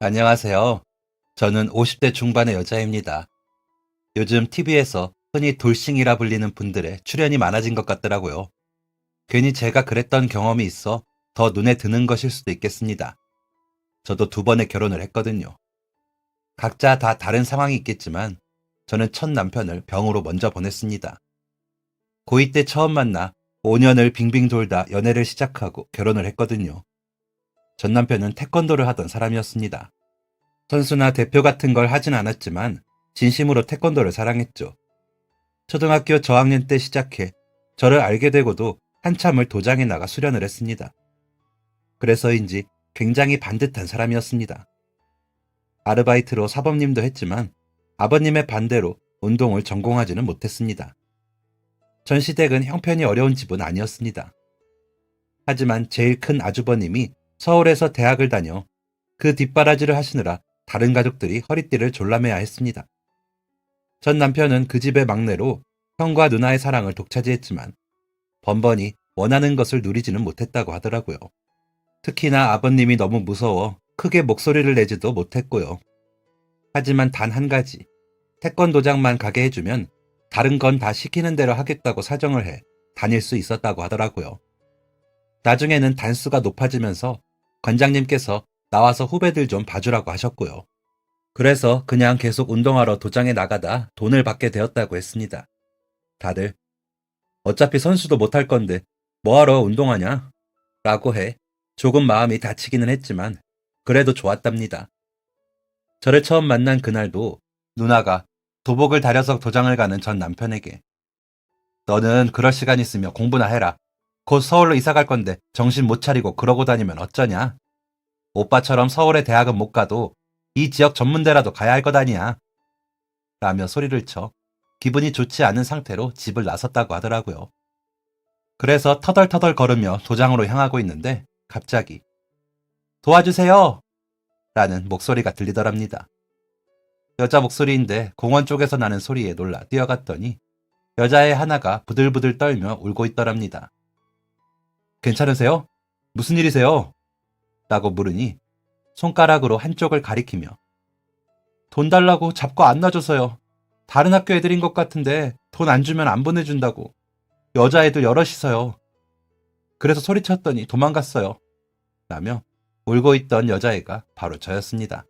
안녕하세요. 저는 50대 중반의 여자입니다. 요즘 TV에서 흔히 돌싱이라 불리는 분들의 출연이 많아진 것 같더라고요. 괜히 제가 그랬던 경험이 있어 더 눈에 드는 것일 수도 있겠습니다. 저도 두 번의 결혼을 했거든요. 각자 다 다른 상황이 있겠지만 저는 첫 남편을 병으로 먼저 보냈습니다. 고2 때 처음 만나 5년을 빙빙 돌다 연애를 시작하고 결혼을 했거든요. 전 남편은 태권도를 하던 사람이었습니다. 선수나 대표 같은 걸 하진 않았지만 진심으로 태권도를 사랑했죠. 초등학교 저학년 때 시작해 저를 알게 되고도 한참을 도장에 나가 수련을 했습니다. 그래서인지 굉장히 반듯한 사람이었습니다. 아르바이트로 사범님도 했지만 아버님의 반대로 운동을 전공하지는 못했습니다. 전시댁은 형편이 어려운 집은 아니었습니다. 하지만 제일 큰 아주버님이 서울에서 대학을 다녀 그 뒷바라지를 하시느라 다른 가족들이 허리띠를 졸라매야 했습니다. 전 남편은 그 집의 막내로 형과 누나의 사랑을 독차지했지만 번번이 원하는 것을 누리지는 못했다고 하더라고요. 특히나 아버님이 너무 무서워 크게 목소리를 내지도 못했고요. 하지만 단 한 가지, 태권도장만 가게 해주면 다른 건 다 시키는 대로 하겠다고 사정을 해 다닐 수 있었다고 하더라고요. 나중에는 단수가 높아지면서 관장님께서 나와서 후배들 좀 봐주라고 하셨고요. 그래서 그냥 계속 운동하러 도장에 나가다 돈을 받게 되었다고 했습니다. 다들 어차피 선수도 못할 건데 뭐하러 운동하냐? 라고 해 조금 마음이 다치기는 했지만 그래도 좋았답니다. 저를 처음 만난 그날도 누나가 도복을 다려서 도장을 가는 전 남편에게 너는 그럴 시간 있으면 공부나 해라. 곧 서울로 이사 갈 건데 정신 못 차리고 그러고 다니면 어쩌냐? 오빠처럼 서울에 대학은 못 가도 이 지역 전문대라도 가야 할 것 아니야. 라며 소리를 쳐 기분이 좋지 않은 상태로 집을 나섰다고 하더라고요. 그래서 터덜터덜 걸으며 도장으로 향하고 있는데 갑자기 도와주세요! 라는 목소리가 들리더랍니다. 여자 목소리인데 공원 쪽에서 나는 소리에 놀라 뛰어갔더니 여자애 하나가 부들부들 떨며 울고 있더랍니다. 괜찮으세요? 무슨 일이세요? 라고 물으니 손가락으로 한쪽을 가리키며 돈 달라고 잡고 안 놔줘서요. 다른 학교 애들인 것 같은데 돈 안 주면 안 보내준다고. 여자애들 여럿이서요. 그래서 소리쳤더니 도망갔어요. 라며 울고 있던 여자애가 바로 저였습니다.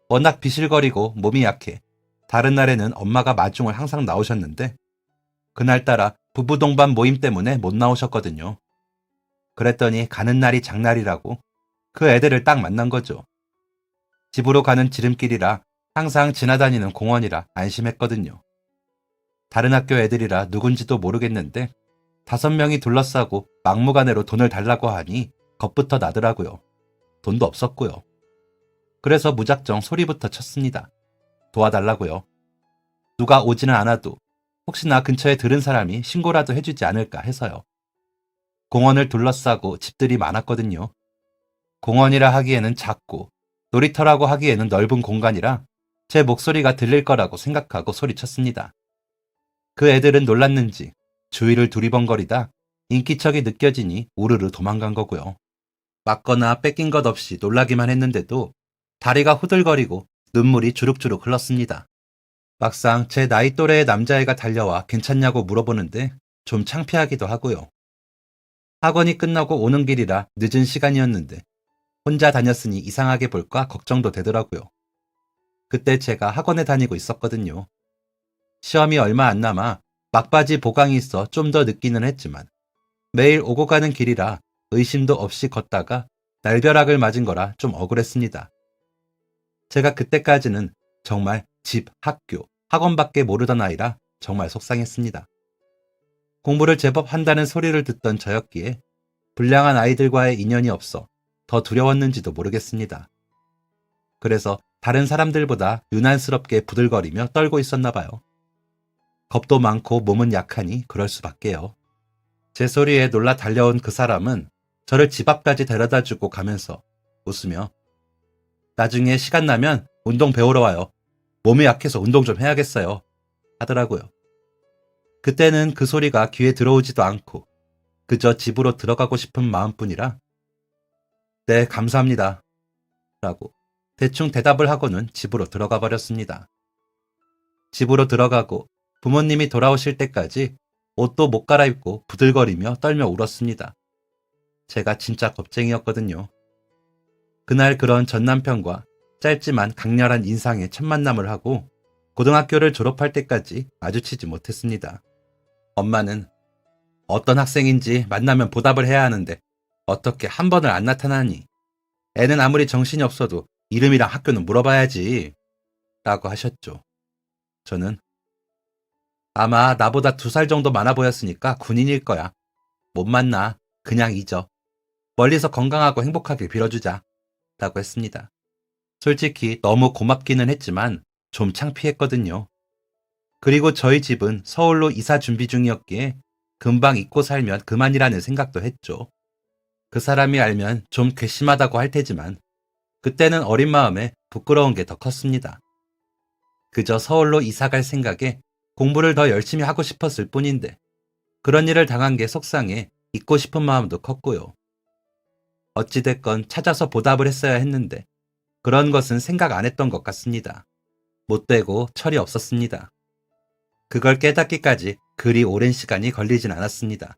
워낙 비실거리고 몸이 약해 다른 날에는 엄마가 마중을 항상 나오셨는데 그날따라 부부 동반 모임 때문에 못 나오셨거든요. 그랬더니 가는 날이 장날이라고 그 애들을 딱 만난 거죠. 집으로 가는 지름길이라 항상 지나다니는 공원이라 안심했거든요. 다른 학교 애들이라 누군지도 모르겠는데 5명이 둘러싸고 막무가내로 돈을 달라고 하니 겁부터 나더라고요. 돈도 없었고요. 그래서 무작정 소리부터 쳤습니다. 도와달라고요. 누가 오지는 않아도 혹시나 근처에 들은 사람이 신고라도 해주지 않을까 해서요. 공원을 둘러싸고 집들이 많았거든요. 공원이라 하기에는 작고 놀이터라고 하기에는 넓은 공간이라 제 목소리가 들릴 거라고 생각하고 소리쳤습니다. 그 애들은 놀랐는지 주위를 두리번거리다 인기척이 느껴지니 우르르 도망간 거고요. 맞거나 뺏긴 것 없이 놀라기만 했는데도 다리가 후들거리고 눈물이 주룩주룩 흘렀습니다. 막상 제 나이 또래의 남자애가 달려와 괜찮냐고 물어보는데 좀 창피하기도 하고요. 학원이 끝나고 오는 길이라 늦은 시간이었는데 혼자 다녔으니 이상하게 볼까 걱정도 되더라고요. 그때 제가 학원에 다니고 있었거든요. 시험이 얼마 안 남아 막바지 보강이 있어 좀 더 늦기는 했지만 매일 오고 가는 길이라 의심도 없이 걷다가 날벼락을 맞은 거라 좀 억울했습니다. 제가 그때까지는 정말 집, 학교, 학원밖에 모르던 아이라 정말 속상했습니다. 공부를 제법 한다는 소리를 듣던 저였기에 불량한 아이들과의 인연이 없어 더 두려웠는지도 모르겠습니다. 그래서 다른 사람들보다 유난스럽게 부들거리며 떨고 있었나 봐요. 겁도 많고 몸은 약하니 그럴 수밖에요. 제 소리에 놀라 달려온 그 사람은 저를 집 앞까지 데려다주고 가면서 웃으며 나중에 시간 나면 운동 배우러 와요. 몸이 약해서 운동 좀 해야겠어요. 하더라고요. 그때는 그 소리가 귀에 들어오지도 않고 그저 집으로 들어가고 싶은 마음뿐이라 네, 감사합니다. 라고 대충 대답을 하고는 집으로 들어가 버렸습니다. 집으로 들어가고 부모님이 돌아오실 때까지 옷도 못 갈아입고 부들거리며 떨며 울었습니다. 제가 진짜 겁쟁이였거든요. 그날 그런 전 남편과 짧지만 강렬한 인상의 첫 만남을 하고 고등학교를 졸업할 때까지 마주치지 못했습니다. 엄마는 어떤 학생인지 만나면 보답을 해야 하는데 어떻게 한 번을 안 나타나니? 애는 아무리 정신이 없어도 이름이랑 학교는 물어봐야지 라고 하셨죠. 저는 아마 나보다 2살 정도 많아 보였으니까 군인일 거야. 못 만나. 그냥 잊어. 멀리서 건강하고 행복하길 빌어주자 라고 했습니다. 솔직히 너무 고맙기는 했지만 좀 창피했거든요. 그리고 저희 집은 서울로 이사 준비 중이었기에 금방 잊고 살면 그만이라는 생각도 했죠. 그 사람이 알면 좀 괘씸하다고 할 테지만 그때는 어린 마음에 부끄러운 게 더 컸습니다. 그저 서울로 이사 갈 생각에 공부를 더 열심히 하고 싶었을 뿐인데 그런 일을 당한 게 속상해 잊고 싶은 마음도 컸고요. 어찌됐건 찾아서 보답을 했어야 했는데 그런 것은 생각 안 했던 것 같습니다. 못되고 철이 없었습니다. 그걸 깨닫기까지 그리 오랜 시간이 걸리진 않았습니다.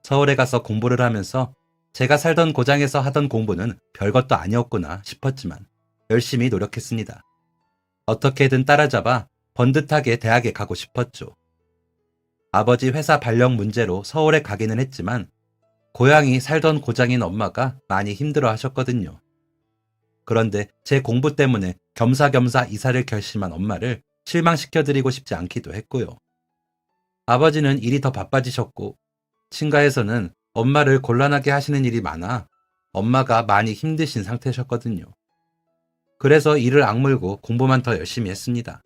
서울에 가서 공부를 하면서 제가 살던 고장에서 하던 공부는 별것도 아니었구나 싶었지만 열심히 노력했습니다. 어떻게든 따라잡아 번듯하게 대학에 가고 싶었죠. 아버지 회사 발령 문제로 서울에 가기는 했지만 고향이 살던 고장인 엄마가 많이 힘들어 하셨거든요. 그런데 제 공부 때문에 겸사겸사 이사를 결심한 엄마를 실망시켜드리고 싶지 않기도 했고요. 아버지는 일이 더 바빠지셨고 친가에서는 엄마를 곤란하게 하시는 일이 많아 엄마가 많이 힘드신 상태셨거든요. 그래서 일을 악물고 공부만 더 열심히 했습니다.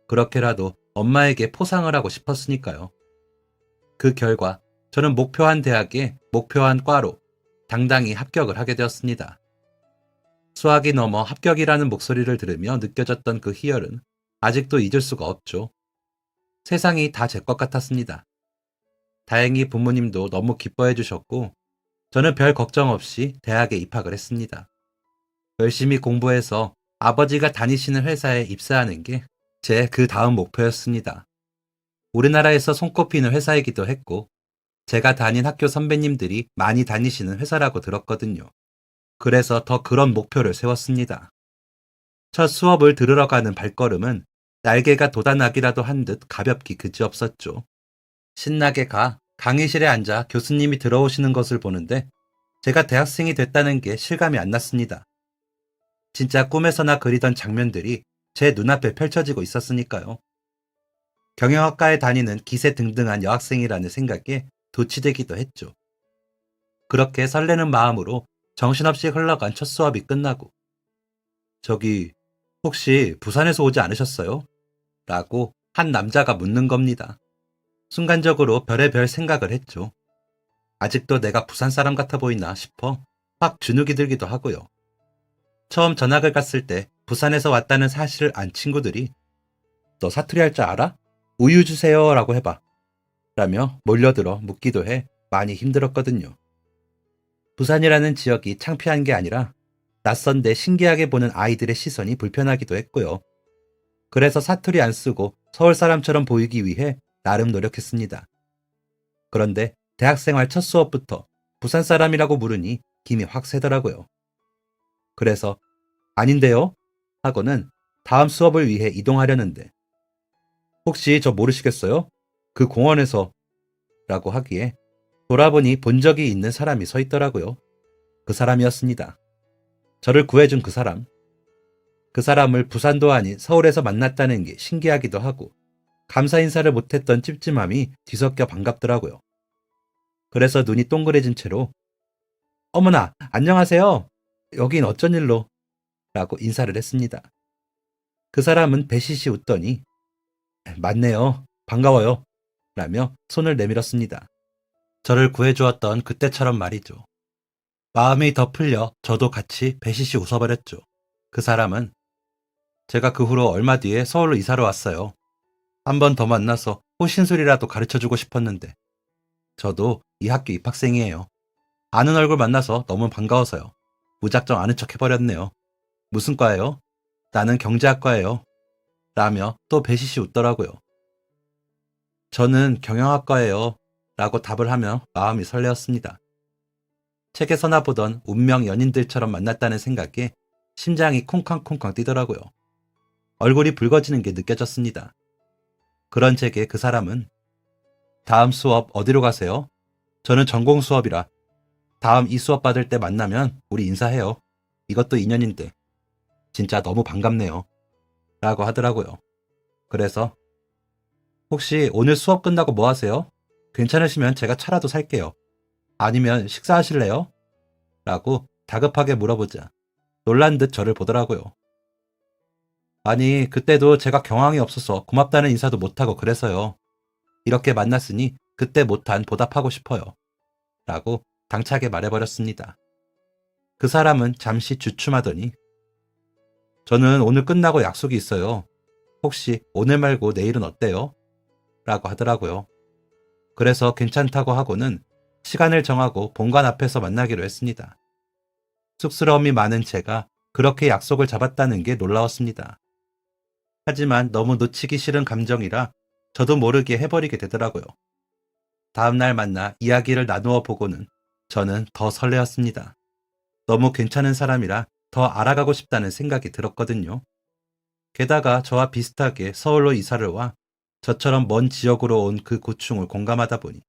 그렇게라도 엄마에게 포상을 하고 싶었으니까요. 그 결과 저는 목표한 대학에 목표한 과로 당당히 합격을 하게 되었습니다. 수학이 넘어 합격이라는 목소리를 들으며 느껴졌던 그 희열은 아직도 잊을 수가 없죠. 세상이 다 제 것 같았습니다. 다행히 부모님도 너무 기뻐해 주셨고 저는 별 걱정 없이 대학에 입학을 했습니다. 열심히 공부해서 아버지가 다니시는 회사에 입사하는 게 제 그 다음 목표였습니다. 우리나라에서 손꼽히는 회사이기도 했고 제가 다닌 학교 선배님들이 많이 다니시는 회사라고 들었거든요. 그래서 더 그런 목표를 세웠습니다. 첫 수업을 들으러 가는 발걸음은 날개가 돋아나기라도 한 듯 가볍기 그지없었죠. 신나게 강의실에 앉아 교수님이 들어오시는 것을 보는데 제가 대학생이 됐다는 게 실감이 안 났습니다. 진짜 꿈에서나 그리던 장면들이 제 눈앞에 펼쳐지고 있었으니까요. 경영학과에 다니는 기세등등한 여학생이라는 생각에 도취되기도 했죠. 그렇게 설레는 마음으로 정신없이 흘러간 첫 수업이 끝나고 저기 혹시 부산에서 오지 않으셨어요? 라고 한 남자가 묻는 겁니다. 순간적으로 별의별 생각을 했죠. 아직도 내가 부산 사람 같아 보이나 싶어 확 주눅이 들기도 하고요. 처음 전학을 갔을 때 부산에서 왔다는 사실을 안 친구들이 너 사투리 할 줄 알아? 우유 주세요 라고 해봐 라며 몰려들어 묻기도 해 많이 힘들었거든요. 부산이라는 지역이 창피한 게 아니라 낯선데 신기하게 보는 아이들의 시선이 불편하기도 했고요. 그래서 사투리 안 쓰고 서울 사람처럼 보이기 위해 나름 노력했습니다. 그런데 대학생활 첫 수업부터 부산 사람이라고 물으니 김이 확 새더라고요. 그래서 아닌데요? 하고는 다음 수업을 위해 이동하려는데 혹시 저 모르시겠어요? 그 공원에서 라고 하기에 돌아보니 본 적이 있는 사람이 서 있더라고요. 그 사람이었습니다. 저를 구해준 그 사람. 그 사람을 부산도 아닌 서울에서 만났다는 게 신기하기도 하고 감사 인사를 못했던 찝찝함이 뒤섞여 반갑더라고요. 그래서 눈이 동그래진 채로 어머나 안녕하세요. 여긴 어쩐 일로? 라고 인사를 했습니다. 그 사람은 배시시 웃더니 맞네요. 반가워요. 라며 손을 내밀었습니다. 저를 구해주었던 그때처럼 말이죠. 마음이 더 풀려 저도 같이 배시시 웃어버렸죠. 그 사람은 제가 그 후로 얼마 뒤에 서울로 이사를 왔어요. 한 번 더 만나서 호신술이라도 가르쳐주고 싶었는데 저도 이 학교 입학생이에요. 아는 얼굴 만나서 너무 반가워서요. 무작정 아는 척 해버렸네요. 무슨 과예요? 나는 경제학과예요. 라며 또 배시시 웃더라고요. 저는 경영학과예요. 라고 답을 하며 마음이 설레었습니다. 책에서나 보던 운명 연인들처럼 만났다는 생각에 심장이 쿵쾅쿵쾅 뛰더라고요. 얼굴이 붉어지는 게 느껴졌습니다. 그런 제게 그 사람은 다음 수업 어디로 가세요? 저는 전공 수업이라 다음 이 수업 받을 때 만나면 우리 인사해요. 이것도 인연인데 진짜 너무 반갑네요. 라고 하더라고요. 그래서 혹시 오늘 수업 끝나고 뭐 하세요? 괜찮으시면 제가 차라도 살게요. 아니면 식사하실래요? 라고 다급하게 물어보자 놀란 듯 저를 보더라고요. 아니, 그때도 제가 경황이 없어서 고맙다는 인사도 못하고 그래서요. 이렇게 만났으니 그때 못한 보답하고 싶어요. 라고 당차게 말해버렸습니다. 그 사람은 잠시 주춤하더니 저는 오늘 끝나고 약속이 있어요. 혹시 오늘 말고 내일은 어때요? 라고 하더라고요. 그래서 괜찮다고 하고는 시간을 정하고 본관 앞에서 만나기로 했습니다. 쑥스러움이 많은 제가 그렇게 약속을 잡았다는 게 놀라웠습니다. 하지만 너무 놓치기 싫은 감정이라 저도 모르게 해버리게 되더라고요. 다음날 만나 이야기를 나누어 보고는 저는 더 설레었습니다. 너무 괜찮은 사람이라 더 알아가고 싶다는 생각이 들었거든요. 게다가 저와 비슷하게 서울로 이사를 와 저처럼 먼 지역으로 온 그 고충을 공감하다 보니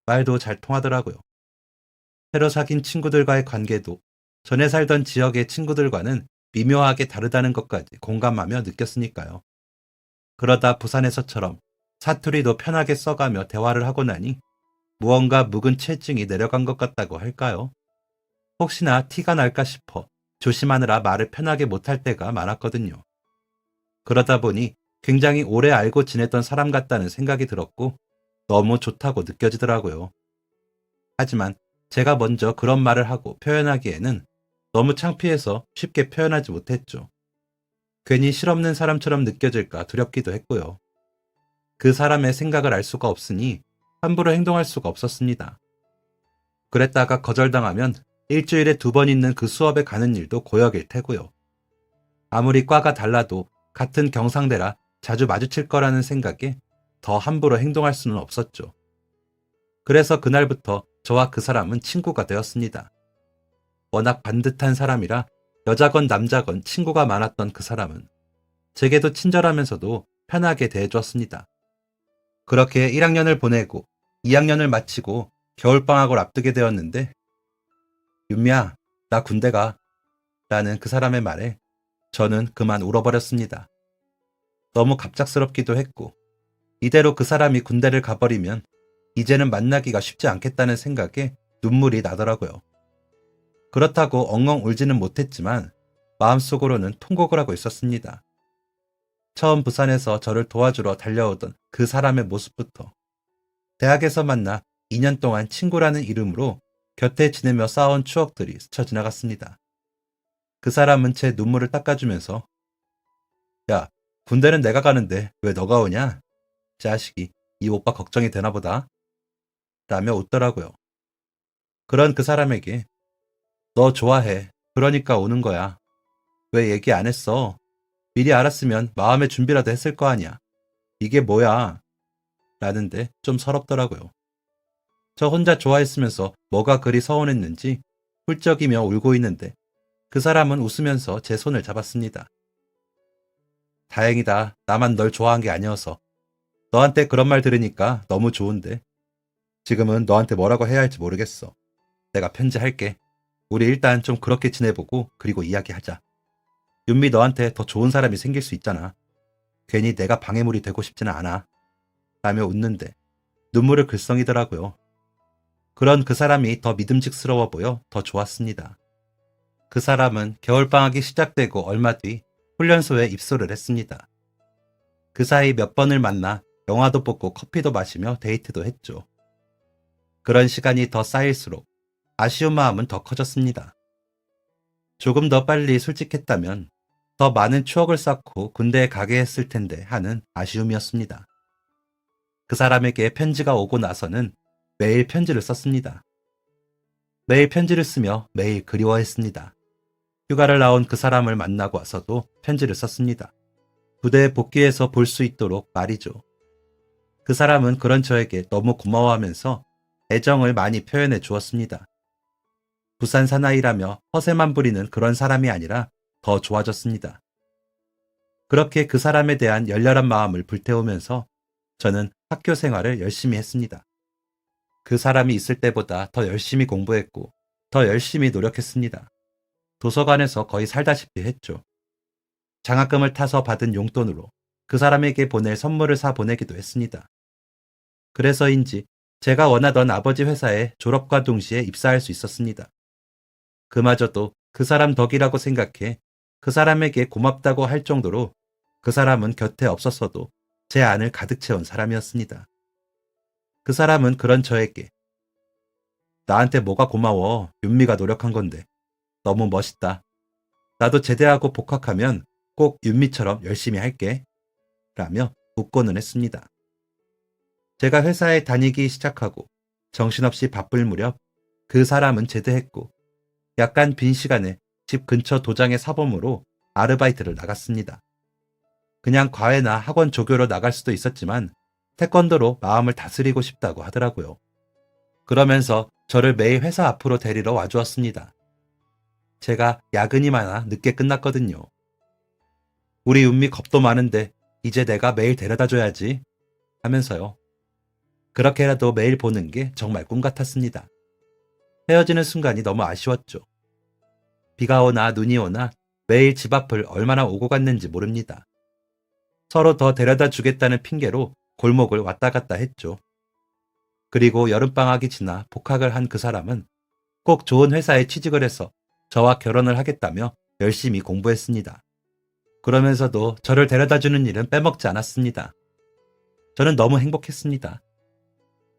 말도 잘 통하더라고요. 새로 사귄 친구들과의 관계도 전에 살던 지역의 친구들과는 미묘하게 다르다는 것까지 공감하며 느꼈으니까요. 그러다 부산에서처럼 사투리도 편하게 써가며 대화를 하고 나니 무언가 묵은 체증이 내려간 것 같다고 할까요? 혹시나 티가 날까 싶어 조심하느라 말을 편하게 못할 때가 많았거든요. 그러다 보니 굉장히 오래 알고 지냈던 사람 같다는 생각이 들었고 너무 좋다고 느껴지더라고요. 하지만 제가 먼저 그런 말을 하고 표현하기에는 너무 창피해서 쉽게 표현하지 못했죠. 괜히 실없는 사람처럼 느껴질까 두렵기도 했고요. 그 사람의 생각을 알 수가 없으니 함부로 행동할 수가 없었습니다. 그랬다가 거절당하면 일주일에 2번 있는 그 수업에 가는 일도 고역일 테고요. 아무리 과가 달라도 같은 경상대라 자주 마주칠 거라는 생각에 더 함부로 행동할 수는 없었죠. 그래서 그날부터 저와 그 사람은 친구가 되었습니다. 워낙 반듯한 사람이라 여자건 남자건 친구가 많았던 그 사람은 제게도 친절하면서도 편하게 대해주었습니다. 그렇게 1학년을 보내고 2학년을 마치고 겨울방학을 앞두게 되었는데 윤미야, 나 군대 가 라는 그 사람의 말에 저는 그만 울어버렸습니다. 너무 갑작스럽기도 했고 이대로 그 사람이 군대를 가버리면 이제는 만나기가 쉽지 않겠다는 생각에 눈물이 나더라고요. 그렇다고 엉엉 울지는 못했지만 마음속으로는 통곡을 하고 있었습니다. 처음 부산에서 저를 도와주러 달려오던 그 사람의 모습부터 대학에서 만나 2년 동안 친구라는 이름으로 곁에 지내며 쌓아온 추억들이 스쳐 지나갔습니다. 그 사람은 제 눈물을 닦아주면서 야, 군대는 내가 가는데 왜 너가 오냐? 자식이 이 오빠 걱정이 되나 보다. 라며 웃더라고요. 그런 그 사람에게 너 좋아해. 그러니까 오는 거야. 왜 얘기 안 했어? 미리 알았으면 마음의 준비라도 했을 거 아니야. 이게 뭐야? 라는데 좀 서럽더라고요. 저 혼자 좋아했으면서 뭐가 그리 서운했는지 훌쩍이며 울고 있는데 그 사람은 웃으면서 제 손을 잡았습니다. 다행이다. 나만 널 좋아한 게 아니어서. 너한테 그런 말 들으니까 너무 좋은데. 지금은 너한테 뭐라고 해야 할지 모르겠어. 내가 편지할게. 우리 일단 좀 그렇게 지내보고 그리고 이야기하자. 윤미 너한테 더 좋은 사람이 생길 수 있잖아. 괜히 내가 방해물이 되고 싶지는 않아. 라며 웃는데 눈물을 글썽이더라고요. 그런 그 사람이 더 믿음직스러워 보여 더 좋았습니다. 그 사람은 겨울방학이 시작되고 얼마 뒤 훈련소에 입소를 했습니다. 그 사이 몇 번을 만나 영화도 보고 커피도 마시며 데이트도 했죠. 그런 시간이 더 쌓일수록 아쉬운 마음은 더 커졌습니다. 조금 더 빨리 솔직했다면 더 많은 추억을 쌓고 군대에 가게 했을 텐데 하는 아쉬움이었습니다. 그 사람에게 편지가 오고 나서는 매일 편지를 썼습니다. 매일 편지를 쓰며 매일 그리워했습니다. 휴가를 나온 그 사람을 만나고 와서도 편지를 썼습니다. 부대에 복귀해서 볼 수 있도록 말이죠. 그 사람은 그런 저에게 너무 고마워하면서 애정을 많이 표현해 주었습니다. 부산 사나이라며 허세만 부리는 그런 사람이 아니라 더 좋아졌습니다. 그렇게 그 사람에 대한 열렬한 마음을 불태우면서 저는 학교 생활을 열심히 했습니다. 그 사람이 있을 때보다 더 열심히 공부했고 더 열심히 노력했습니다. 도서관에서 거의 살다시피 했죠. 장학금을 타서 받은 용돈으로 그 사람에게 보낼 선물을 사 보내기도 했습니다. 그래서인지 제가 원하던 아버지 회사에 졸업과 동시에 입사할 수 있었습니다. 그마저도 그 사람 덕이라고 생각해 그 사람에게 고맙다고 할 정도로 그 사람은 곁에 없었어도 제 안을 가득 채운 사람이었습니다. 그 사람은 그런 저에게 나한테 뭐가 고마워. 윤미가 노력한 건데. 너무 멋있다. 나도 제대하고 복학하면 꼭 윤미처럼 열심히 할게. 라며 웃고는 했습니다. 제가 회사에 다니기 시작하고 정신없이 바쁠 무렵 그 사람은 제대했고 약간 빈 시간에 집 근처 도장의 사범으로 아르바이트를 나갔습니다. 그냥 과외나 학원 조교로 나갈 수도 있었지만 태권도로 마음을 다스리고 싶다고 하더라고요. 그러면서 저를 매일 회사 앞으로 데리러 와주었습니다. 제가 야근이 많아 늦게 끝났거든요. 우리 윤미 겁도 많은데 이제 내가 매일 데려다 줘야지 하면서요. 그렇게라도 매일 보는 게 정말 꿈 같았습니다. 헤어지는 순간이 너무 아쉬웠죠. 비가 오나 눈이 오나 매일 집 앞을 얼마나 오고 갔는지 모릅니다. 서로 더 데려다 주겠다는 핑계로 골목을 왔다 갔다 했죠. 그리고 여름방학이 지나 복학을 한 그 사람은 꼭 좋은 회사에 취직을 해서 저와 결혼을 하겠다며 열심히 공부했습니다. 그러면서도 저를 데려다 주는 일은 빼먹지 않았습니다. 저는 너무 행복했습니다.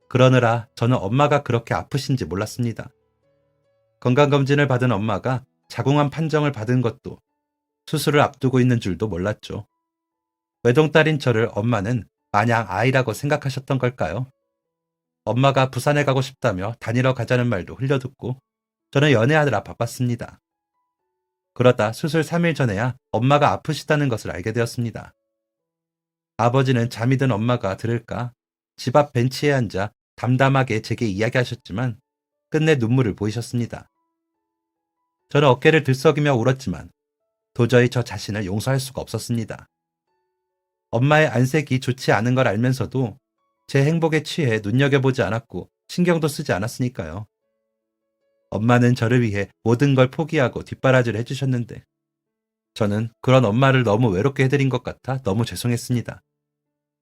그러느라 저는 엄마가 그렇게 아프신지 몰랐습니다. 건강검진을 받은 엄마가 자궁암 판정을 받은 것도 수술을 앞두고 있는 줄도 몰랐죠. 외동딸인 저를 엄마는 마냥 아이라고 생각하셨던 걸까요? 엄마가 부산에 가고 싶다며 다니러 가자는 말도 흘려듣고 저는 연애하느라 바빴습니다. 그러다 수술 3일 전에야 엄마가 아프시다는 것을 알게 되었습니다. 아버지는 잠이 든 엄마가 들을까 집 앞 벤치에 앉아 담담하게 제게 이야기하셨지만 끝내 눈물을 보이셨습니다. 저는 어깨를 들썩이며 울었지만 도저히 저 자신을 용서할 수가 없었습니다. 엄마의 안색이 좋지 않은 걸 알면서도 제 행복에 취해 눈여겨보지 않았고 신경도 쓰지 않았으니까요. 엄마는 저를 위해 모든 걸 포기하고 뒷바라지를 해주셨는데 저는 그런 엄마를 너무 외롭게 해드린 것 같아 너무 죄송했습니다.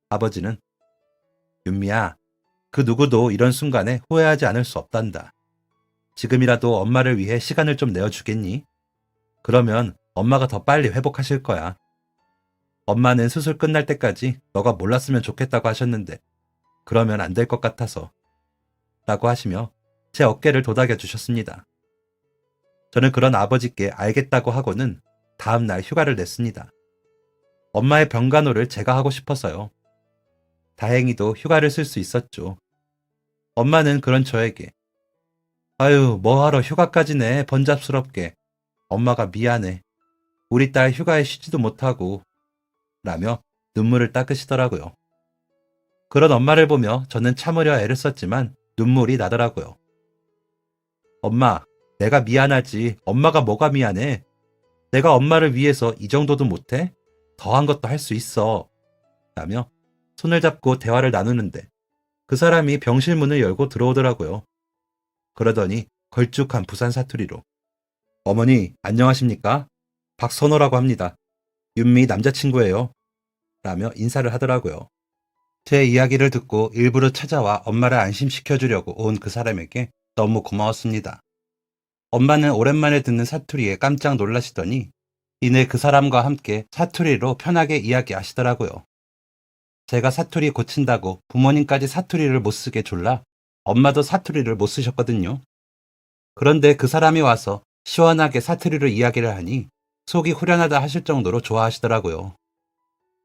아버지는 윤미야, 그 누구도 이런 순간에 후회하지 않을 수 없단다. 지금이라도 엄마를 위해 시간을 좀 내어주겠니? 그러면 엄마가 더 빨리 회복하실 거야. 엄마는 수술 끝날 때까지 너가 몰랐으면 좋겠다고 하셨는데 그러면 안 될 것 같아서 라고 하시며 제 어깨를 도닥여 주셨습니다. 저는 그런 아버지께 알겠다고 하고는 다음 날 휴가를 냈습니다. 엄마의 병간호를 제가 하고 싶어서요. 다행히도 휴가를 쓸 수 있었죠. 엄마는 그런 저에게 아유 뭐하러 휴가까지 내 번잡스럽게. 엄마가 미안해. 우리 딸 휴가에 쉬지도 못하고 라며 눈물을 닦으시더라고요. 그런 엄마를 보며 저는 참으려 애를 썼지만 눈물이 나더라고요. 엄마, 내가 미안하지. 엄마가 뭐가 미안해. 내가 엄마를 위해서 이 정도도 못해? 더한 것도 할 수 있어. 라며 손을 잡고 대화를 나누는데 그 사람이 병실 문을 열고 들어오더라고요. 그러더니 걸쭉한 부산 사투리로 어머니 안녕하십니까? 박선호라고 합니다. 윤미 남자친구예요. 라며 인사를 하더라고요. 제 이야기를 듣고 일부러 찾아와 엄마를 안심시켜주려고 온 그 사람에게 너무 고마웠습니다. 엄마는 오랜만에 듣는 사투리에 깜짝 놀라시더니 이내 그 사람과 함께 사투리로 편하게 이야기하시더라고요. 제가 사투리 고친다고 부모님까지 사투리를 못 쓰게 졸라 엄마도 사투리를 못 쓰셨거든요. 그런데 그 사람이 와서 시원하게 사투리로 이야기를 하니 속이 후련하다 하실 정도로 좋아하시더라고요.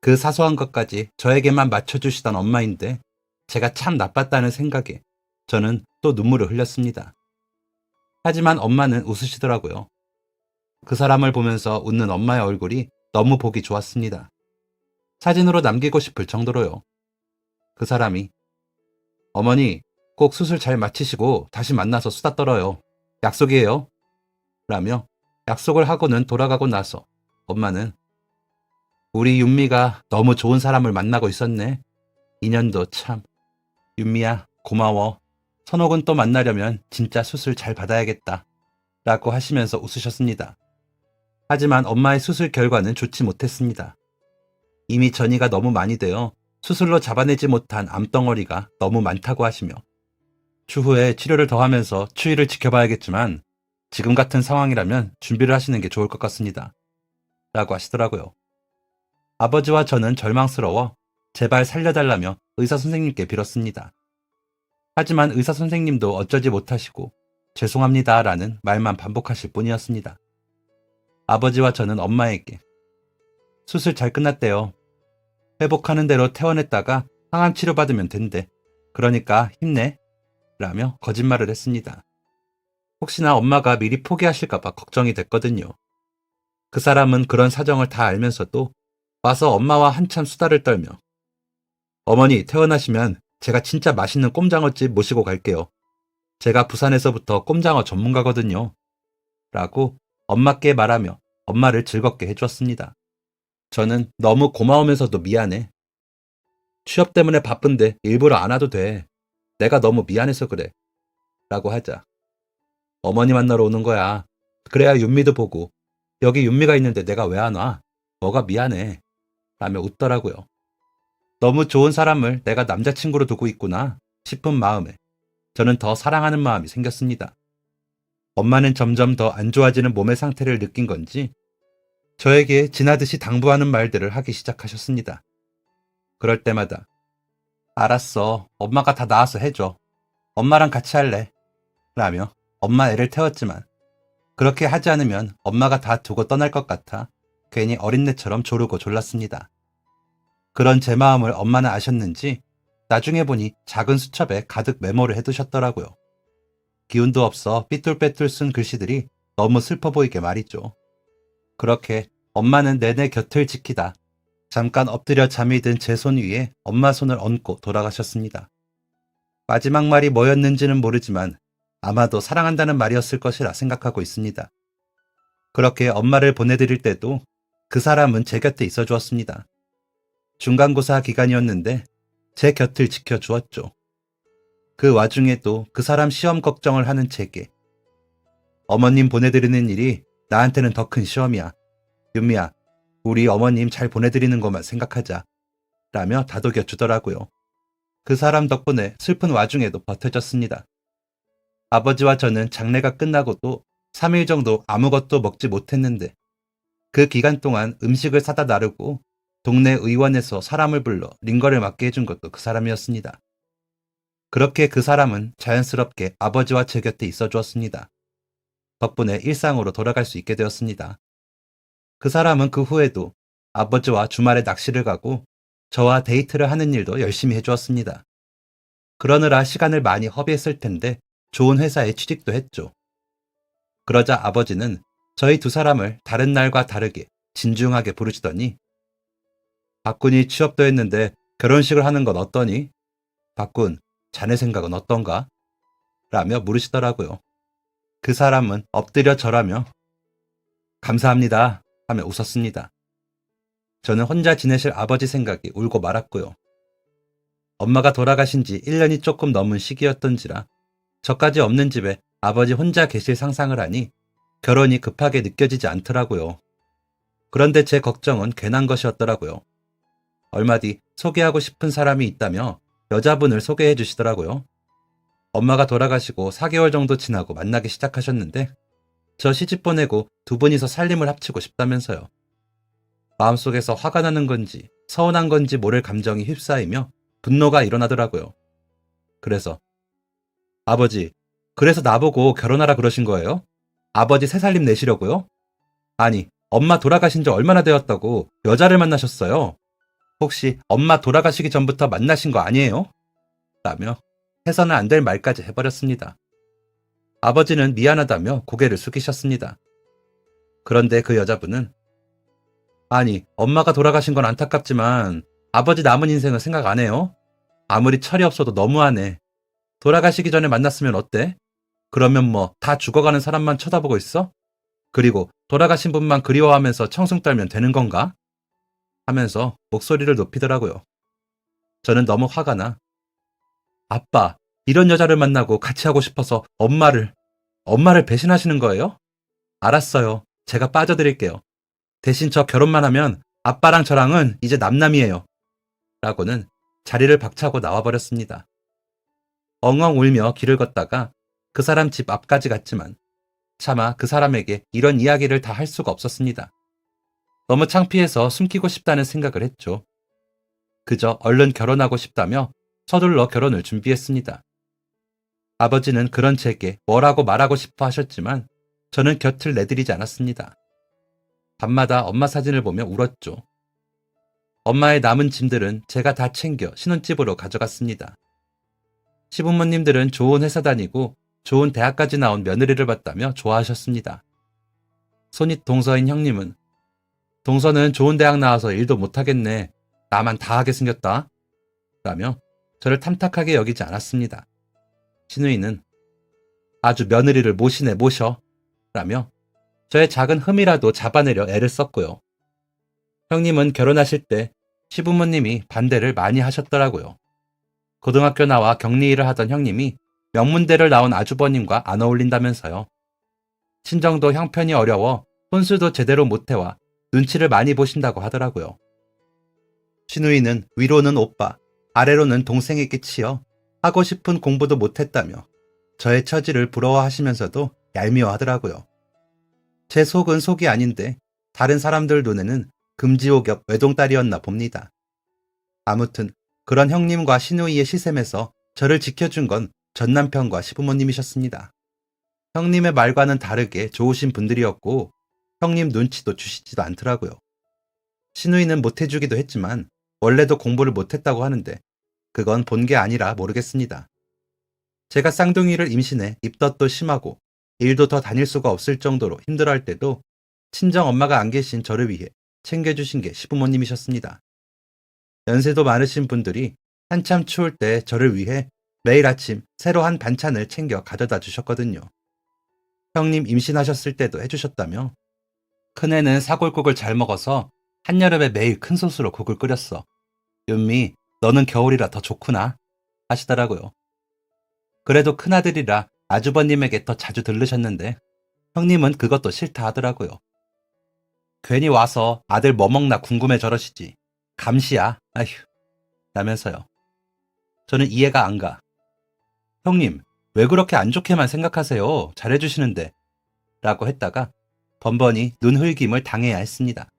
그 사소한 것까지 저에게만 맞춰주시던 엄마인데 제가 참 나빴다는 생각에 저는 또 눈물을 흘렸습니다. 하지만 엄마는 웃으시더라고요. 그 사람을 보면서 웃는 엄마의 얼굴이 너무 보기 좋았습니다. 사진으로 남기고 싶을 정도로요. 그 사람이 어머니 꼭 수술 잘 마치시고 다시 만나서 수다 떨어요. 약속이에요. 라며 약속을 하고는 돌아가고 나서 엄마는 우리 윤미가 너무 좋은 사람을 만나고 있었네. 인연도 참. 윤미야 고마워. 선옥은 또 만나려면 진짜 수술 잘 받아야겠다. 라고 하시면서 웃으셨습니다. 하지만 엄마의 수술 결과는 좋지 못했습니다. 이미 전이가 너무 많이 되어 수술로 잡아내지 못한 암덩어리가 너무 많다고 하시며 추후에 치료를 더 하면서 추이를 지켜봐야겠지만 지금 같은 상황이라면 준비를 하시는 게 좋을 것 같습니다. 라고 하시더라고요. 아버지와 저는 절망스러워 제발 살려달라며 의사 선생님께 빌었습니다. 하지만 의사 선생님도 어쩌지 못하시고 죄송합니다 라는 말만 반복하실 뿐이었습니다. 아버지와 저는 엄마에게 수술 잘 끝났대요. 회복하는 대로 퇴원했다가 항암 치료받으면 된대. 그러니까 힘내. 라며 거짓말을 했습니다. 혹시나 엄마가 미리 포기하실까봐 걱정이 됐거든요. 그 사람은 그런 사정을 다 알면서도 와서 엄마와 한참 수다를 떨며 어머니 퇴원하시면 제가 진짜 맛있는 꼼장어집 모시고 갈게요. 제가 부산에서부터 꼼장어 전문가거든요. 라고 엄마께 말하며 엄마를 즐겁게 해주었습니다. 저는 너무 고마우면서도 미안해. 취업 때문에 바쁜데 일부러 안 와도 돼. 내가 너무 미안해서 그래. 라고 하자. 어머니 만나러 오는 거야. 그래야 윤미도 보고. 여기 윤미가 있는데 내가 왜 안 와? 뭐가 미안해. 라며 웃더라고요. 너무 좋은 사람을 내가 남자친구로 두고 있구나 싶은 마음에 저는 더 사랑하는 마음이 생겼습니다. 엄마는 점점 더 안 좋아지는 몸의 상태를 느낀 건지 저에게 지나듯이 당부하는 말들을 하기 시작하셨습니다. 그럴 때마다 알았어. 엄마가 다 나아서 해줘. 엄마랑 같이 할래. 라며 엄마 애를 태웠지만 그렇게 하지 않으면 엄마가 다 두고 떠날 것 같아 괜히 어린애처럼 조르고 졸랐습니다. 그런 제 마음을 엄마는 아셨는지 나중에 보니 작은 수첩에 가득 메모를 해두셨더라고요. 기운도 없어 삐뚤빼뚤 쓴 글씨들이 너무 슬퍼 보이게 말이죠. 그렇게 엄마는 내내 곁을 지키다 잠깐 엎드려 잠이 든 제 손 위에 엄마 손을 얹고 돌아가셨습니다. 마지막 말이 뭐였는지는 모르지만 아마도 사랑한다는 말이었을 것이라 생각하고 있습니다. 그렇게 엄마를 보내드릴 때도 그 사람은 제 곁에 있어 주었습니다. 중간고사 기간이었는데 제 곁을 지켜주었죠. 그 와중에도 그 사람 시험 걱정을 하는 제게 어머님 보내드리는 일이 나한테는 더 큰 시험이야. 윤미야, 우리 어머님 잘 보내드리는 것만 생각하자. 라며 다독여 주더라고요. 그 사람 덕분에 슬픈 와중에도 버텨졌습니다. 아버지와 저는 장례가 끝나고도 3일 정도 아무것도 먹지 못했는데 그 기간 동안 음식을 사다 나르고 동네 의원에서 사람을 불러 링거를 맞게 해준 것도 그 사람이었습니다. 그렇게 그 사람은 자연스럽게 아버지와 제 곁에 있어 주었습니다. 덕분에 일상으로 돌아갈 수 있게 되었습니다. 그 사람은 그 후에도 아버지와 주말에 낚시를 가고 저와 데이트를 하는 일도 열심히 해주었습니다. 그러느라 시간을 많이 허비했을 텐데 좋은 회사에 취직도 했죠. 그러자 아버지는 저희 두 사람을 다른 날과 다르게 진중하게 부르시더니 박군이 취업도 했는데 결혼식을 하는 건 어떠니? 박군, 자네 생각은 어떤가? 라며 물으시더라고요. 그 사람은 엎드려 절하며 감사합니다 하며 웃었습니다. 저는 혼자 지내실 아버지 생각이 울고 말았고요. 엄마가 돌아가신 지 1년이 조금 넘은 시기였던지라 저까지 없는 집에 아버지 혼자 계실 상상을 하니 결혼이 급하게 느껴지지 않더라고요. 그런데 제 걱정은 괜한 것이었더라고요. 얼마 뒤 소개하고 싶은 사람이 있다며 여자분을 소개해 주시더라고요. 엄마가 돌아가시고 4개월 정도 지나고 만나기 시작하셨는데 저 시집 보내고 두 분이서 살림을 합치고 싶다면서요. 마음속에서 화가 나는 건지 서운한 건지 모를 감정이 휩싸이며 분노가 일어나더라고요. 그래서 아버지, 그래서 나보고 결혼하라 그러신 거예요? 아버지 새 살림 내시려고요? 아니, 엄마 돌아가신 지 얼마나 되었다고 여자를 만나셨어요? 혹시 엄마 돌아가시기 전부터 만나신 거 아니에요? 라며 해서는 안 될 말까지 해버렸습니다. 아버지는 미안하다며 고개를 숙이셨습니다. 그런데 그 여자분은 아니, 엄마가 돌아가신 건 안타깝지만 아버지 남은 인생은 생각 안 해요? 아무리 철이 없어도 너무하네. 돌아가시기 전에 만났으면 어때? 그러면 뭐 다 죽어가는 사람만 쳐다보고 있어? 그리고 돌아가신 분만 그리워하면서 청승 떨면 되는 건가? 하면서 목소리를 높이더라고요. 저는 너무 화가 나. 아빠, 이런 여자를 만나고 같이 하고 싶어서 엄마를 배신하시는 거예요? 알았어요. 제가 빠져드릴게요. 대신 저 결혼만 하면 아빠랑 저랑은 이제 남남이에요. 라고는 자리를 박차고 나와버렸습니다. 엉엉 울며 길을 걷다가 그 사람 집 앞까지 갔지만 차마 그 사람에게 이런 이야기를 다 할 수가 없었습니다. 너무 창피해서 숨기고 싶다는 생각을 했죠. 그저 얼른 결혼하고 싶다며 서둘러 결혼을 준비했습니다. 아버지는 그런 제게 뭐라고 말하고 싶어 하셨지만 저는 곁을 내드리지 않았습니다. 밤마다 엄마 사진을 보며 울었죠. 엄마의 남은 짐들은 제가 다 챙겨 신혼집으로 가져갔습니다. 시부모님들은 좋은 회사 다니고 좋은 대학까지 나온 며느리를 봤다며 좋아하셨습니다. 손윗 동서인 형님은 동서는 좋은 대학 나와서 일도 못하겠네. 나만 다 하게 생겼다. 라며 저를 탐탁하게 여기지 않았습니다. 신우이는 아주 며느리를 모시네 모셔. 라며 저의 작은 흠이라도 잡아내려 애를 썼고요. 형님은 결혼하실 때 시부모님이 반대를 많이 하셨더라고요. 고등학교 나와 격리일을 하던 형님이 명문대를 나온 아주버님과 안 어울린다면서요. 친정도 형편이 어려워 혼수도 제대로 못해와 눈치를 많이 보신다고 하더라고요. 신우이는 위로는 오빠, 아래로는 동생에게 치여 하고 싶은 공부도 못했다며 저의 처지를 부러워하시면서도 얄미워하더라고요. 제 속은 속이 아닌데 다른 사람들 눈에는 금지옥엽 외동딸이었나 봅니다. 아무튼 그런 형님과 신우이의 시샘에서 저를 지켜준 건 전남편과 시부모님이셨습니다. 형님의 말과는 다르게 좋으신 분들이었고 형님 눈치도 주시지도 않더라고요. 신우이는 못해주기도 했지만 원래도 공부를 못했다고 하는데 그건 본 게 아니라 모르겠습니다. 제가 쌍둥이를 임신해 입덧도 심하고 일도 더 다닐 수가 없을 정도로 힘들어할 때도 친정 엄마가 안 계신 저를 위해 챙겨주신 게 시부모님이셨습니다. 연세도 많으신 분들이 한참 추울 때 저를 위해 매일 아침 새로 한 반찬을 챙겨 가져다 주셨거든요. 형님 임신하셨을 때도 해주셨다며 큰애는 사골국을 잘 먹어서 한여름에 매일 큰 솥으로 국을 끓였어. 윤미, 너는 겨울이라 더 좋구나 하시더라고요. 그래도 큰아들이라 아주버님에게 더 자주 들르셨는데 형님은 그것도 싫다 하더라고요. 괜히 와서 아들 뭐 먹나 궁금해 저러시지. 감시야. 아휴. 라면서요. 저는 이해가 안 가. 형님, 왜 그렇게 안 좋게만 생각하세요? 잘해주시는데. 라고 했다가 번번이 눈흘김을 당해야 했습니다.